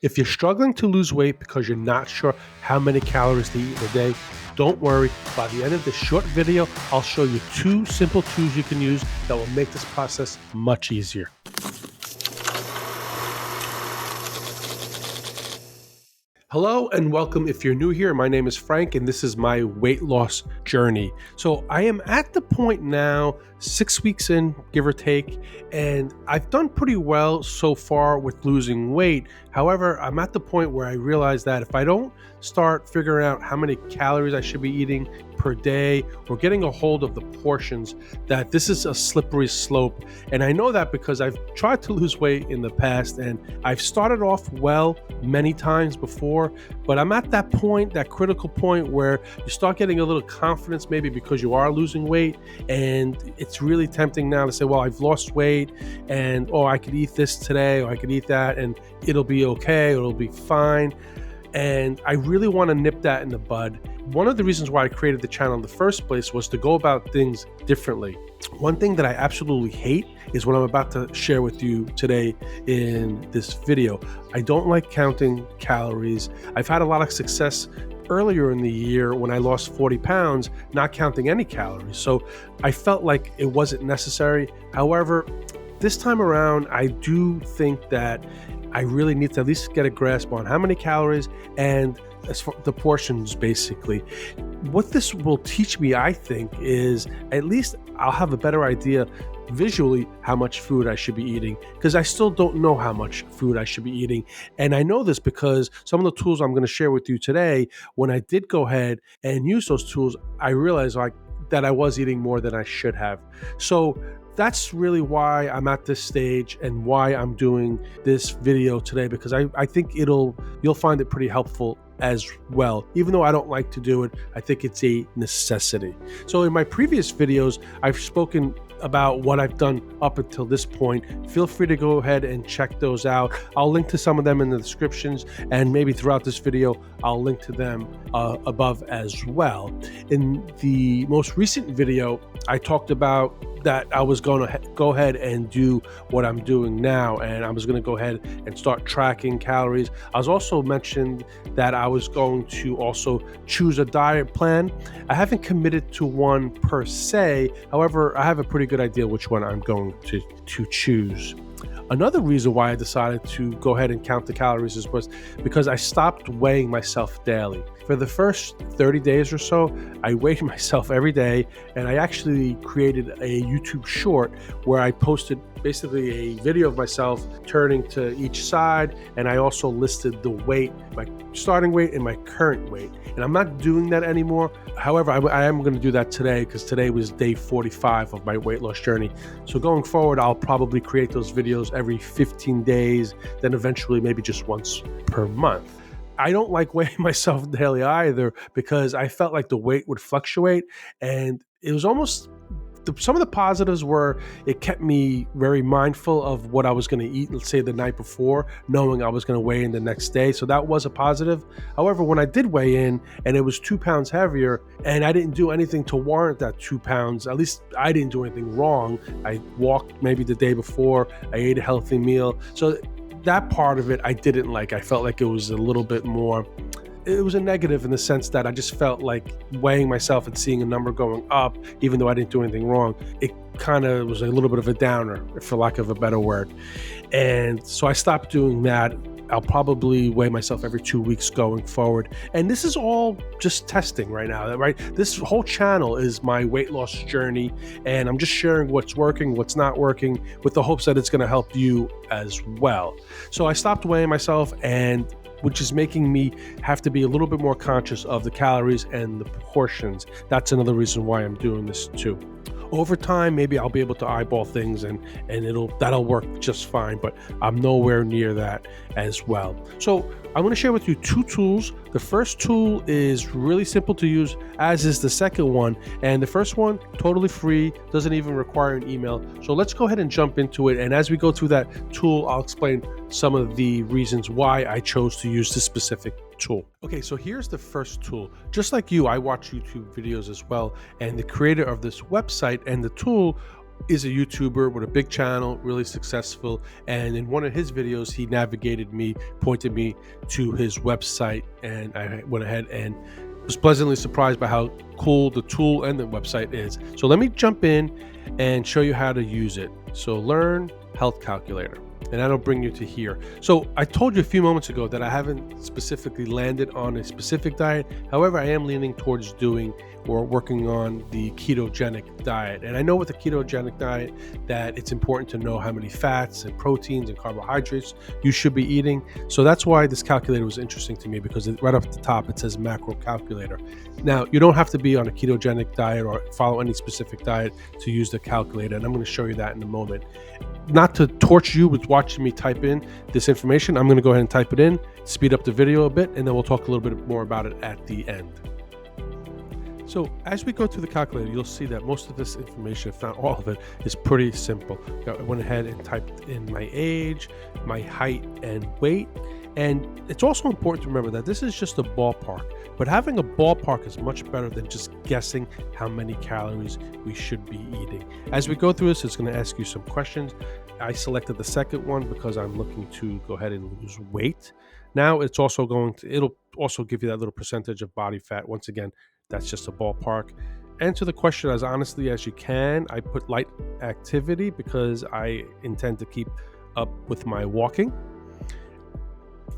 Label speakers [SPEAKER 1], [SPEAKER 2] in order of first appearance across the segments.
[SPEAKER 1] If you're struggling to lose weight because you're not sure how many calories to eat in a day, don't worry. By the end of this short video, I'll show you 2 simple tools you can use that will make this process much easier. Hello and welcome. If you're new here, my name is Frank and this is my weight loss journey. So I am at the point now, 6 weeks in, give or take, and I've done pretty well so far with losing weight. However, I'm at the point where I realize that if I don't start figuring out how many calories I should be eating per day or getting a hold of the portions, that this is a slippery slope. And I know that because I've tried to lose weight in the past and I've started off well many times before, but I'm at that point, that critical point where you start getting a little confidence, maybe because you are losing weight, and it's really tempting now to say, well, I've lost weight and I could eat this today or I could eat that and it'll be okay, it'll be fine. And I really want to nip that in the bud. One of the reasons why I created the channel in the first place was to go about things differently. One thing that I absolutely hate is what I'm about to share with you today in this video. I don't like counting calories. I've had a lot of success earlier in the year when I lost 40 pounds, not counting any calories. So I felt like it wasn't necessary. However, this time around, I do think that I really need to at least get a grasp on how many calories and as for the portions, basically. What this will teach me, I think, is at least I'll have a better idea visually how much food I should be eating, because I still don't know how much food I should be eating. And I know this because some of the tools I'm going to share with you today, when I did go ahead and use those tools, I realized that I was eating more than I should have. So that's really why I'm at this stage and why I'm doing this video today, because I think you'll find it pretty helpful as well. Even though I don't like to do it, I think it's a necessity. So in my previous videos, I've spoken about what I've done up until this point. Feel free to go ahead and check those out. I'll link to some of them in the descriptions, and maybe throughout this video, I'll link to them above as well. In the most recent video, I talked about that I was going to go ahead and do what I'm doing now, and I was going to go ahead and start tracking calories. I was also mentioned that I was going to also choose a diet plan. I haven't committed to one per se. However, I have a pretty good idea which one I'm going to choose. Another reason why I decided to go ahead and count the calories was because I stopped weighing myself daily. For the first 30 days or so, I weighed myself every day, and I actually created a YouTube short where I posted basically a video of myself turning to each side, and I also listed the weight, my starting weight and my current weight. And I'm not doing that anymore. However, I am going to do that today because today was day 45 of my weight loss journey. So going forward, I'll probably create those videos every 15 days, then eventually maybe just once per month. I don't like weighing myself daily either because I felt like the weight would fluctuate, and it was almost some of the positives were it kept me very mindful of what I was going to eat, let's say the night before, knowing I was going to weigh in the next day. So that was a positive. However, when I did weigh in and it was 2 pounds heavier and I didn't do anything to warrant that 2 pounds, at least I didn't do anything wrong. I walked maybe the day before, I ate a healthy meal. So that part of it I didn't like. I felt like it was a little bit more, it was a negative in the sense that I just felt like weighing myself and seeing a number going up, even though I didn't do anything wrong, it kind of was a little bit of a downer, for lack of a better word. And so I stopped doing that. I'll probably weigh myself every 2 weeks going forward. And this is all just testing right now, right? This whole channel is my weight loss journey, and I'm just sharing what's working, what's not working, with the hopes that it's going to help you as well. So I stopped weighing myself, and which is making me have to be a little bit more conscious of the calories and the portions. That's another reason why I'm doing this too. Over time, maybe I'll be able to eyeball things and that'll work just fine, but I'm nowhere near that as well. So I'm going to share with you 2 tools. The first tool is really simple to use, as is the second one. And the first one, totally free, doesn't even require an email. So let's go ahead and jump into it. And as we go through that tool, I'll explain some of the reasons why I chose to use this specific tool. Okay, so here's the first tool. Just like you, I watch YouTube videos as well. And the creator of this website and the tool is a YouTuber with a big channel, really successful. And in one of his videos, he navigated me, pointed me to his website, and I went ahead and was pleasantly surprised by how cool the tool and the website is. So let me jump in and show you how to use it. So learn health calculator, and that'll bring you to here. So I told you a few moments ago that I haven't specifically landed on a specific diet. However, I am leaning towards doing or working on the ketogenic diet. And I know with the ketogenic diet that it's important to know how many fats and proteins and carbohydrates you should be eating. So that's why this calculator was interesting to me, because right up at the top it says macro calculator. Now, you don't have to be on a ketogenic diet or follow any specific diet to use the calculator, and I'm going to show you that in a moment. Not to torture you with watching me type in this information, I'm going to go ahead and type it in, speed up the video a bit, and then we'll talk a little bit more about it at the end. So as we go through the calculator, you'll see that most of this information, if not all of it, is pretty simple. I went ahead and typed in my age, my height, and weight. And it's also important to remember that this is just a ballpark, but having a ballpark is much better than just guessing how many calories we should be eating. As we go through this, it's going to ask you some questions. I selected the second one because I'm looking to go ahead and lose weight. Now it'll also give you that little percentage of body fat. Once again, that's just a ballpark. Answer the question as honestly as you can. I put light activity because I intend to keep up with my walking.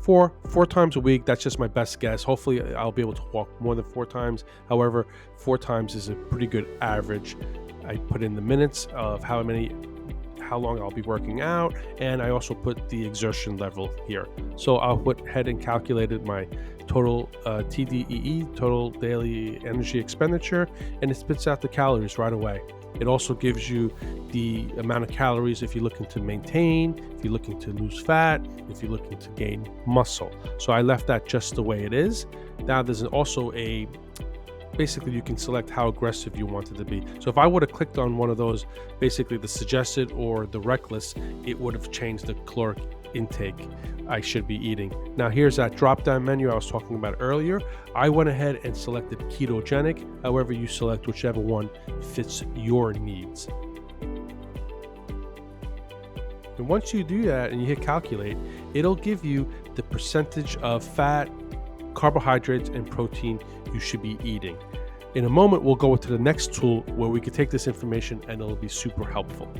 [SPEAKER 1] Four times a week, that's just my best guess. Hopefully I'll be able to walk more than 4 times. However, 4 times is a pretty good average. I put in the minutes of how long I'll be working out, and I also put the exertion level here. So I'll put ahead and calculated my total TDEE, total daily energy expenditure, and it spits out the calories right away. It also gives you the amount of calories if you're looking to maintain, if you're looking to lose fat, if you're looking to gain muscle. So I left that just the way it is. Now there's also basically you can select how aggressive you want it to be. So if I would have clicked on one of those, basically the suggested or the reckless, it would have changed the caloric intake I should be eating. Now here's that drop down menu I was talking about earlier. I went ahead and selected ketogenic. However, you select whichever one fits your needs. And once you do that and you hit calculate, it'll give you the percentage of fat, carbohydrates, and protein you should be eating. In a moment, we'll go to the next tool where we can take this information and it'll be super helpful.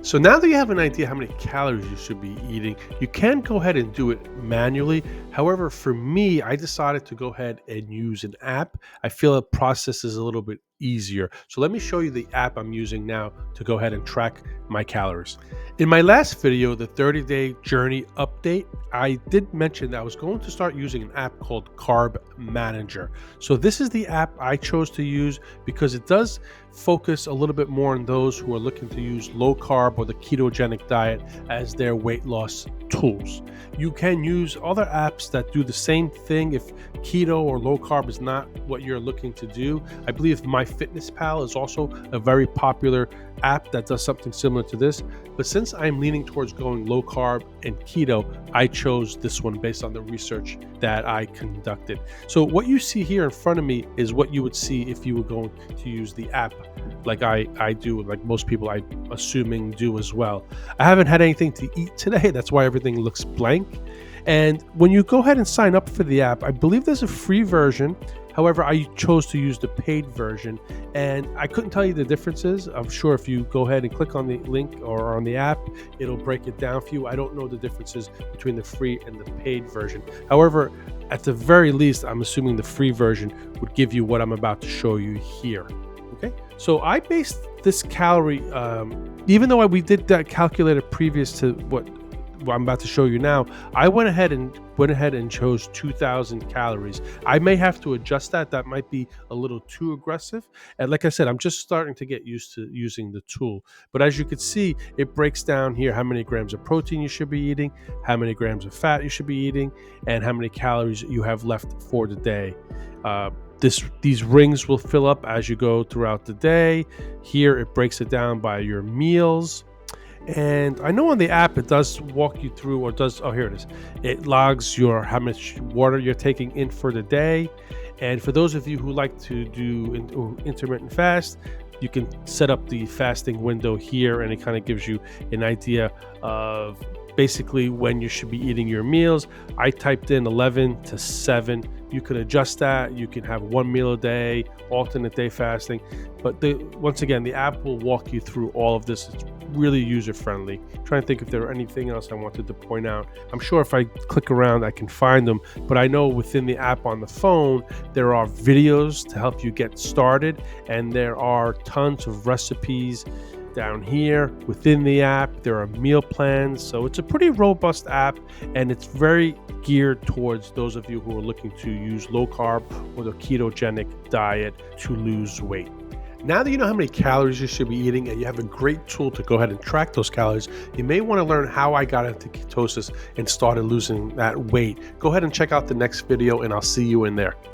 [SPEAKER 1] So now that you have an idea how many calories you should be eating, you can go ahead and do it manually. However, for me, I decided to go ahead and use an app. I feel the process is a little bit easier. So let me show you the app I'm using now to go ahead and track my calories. In my last video, the 30-day journey update, I did mention that I was going to start using an app called Carb Manager. So this is the app I chose to use because it does focus a little bit more on those who are looking to use low carb or the ketogenic diet as their weight loss tools. You can use other apps that do the same thing if keto or low carb is not what you're looking to do. I believe MyFitnessPal is also a very popular app that does something similar to this. But since I'm leaning towards going low carb and keto, I chose this one based on the research that I conducted. So what you see here in front of me is what you would see if you were going to use the app like I do, like most people I'm assuming do as well. I haven't had anything to eat today. That's why everything looks blank. And when you go ahead and sign up for the app, I believe there's a free version. However, I chose to use the paid version, and I couldn't tell you the differences. I'm sure if you go ahead and click on the link or on the app, it'll break it down for you. I don't know the differences between the free and the paid version. However, at the very least, I'm assuming the free version would give you what I'm about to show you here. Okay, so I based this calorie, even though we did that calculator previous to what I'm about to show you now, I went ahead and chose 2,000 calories. I may have to adjust that. That might be a little too aggressive. And like I said, I'm just starting to get used to using the tool. But as you can see, it breaks down here how many grams of protein you should be eating, how many grams of fat you should be eating, and how many calories you have left for the day. These rings will fill up as you go throughout the day. Here, it breaks it down by your meals. And I know on the app it does walk you through, or does, oh, here it is. It logs how much water you're taking in for the day. And for those of you who like to do intermittent fast, You can set up the fasting window here, and it kind of gives you an idea of basically when you should be eating your meals. I typed in 11 to 7. You can adjust that. You can have one meal a day, alternate day fasting. But once again, the app will walk you through all of this. It's really user friendly. Trying to think if there were anything else I wanted to point out. I'm sure if I click around, I can find them. But I know within the app on the phone, there are videos to help you get started. And there are tons of recipes down here within the app. There are meal plans, so it's a pretty robust app, and it's very geared towards those of you who are looking to use low carb or the ketogenic diet to lose weight. Now that you know how many calories you should be eating and you have a great tool to go ahead and track those calories, you may want to learn how I got into ketosis and started losing that weight. Go ahead and check out the next video, and I'll see you in there.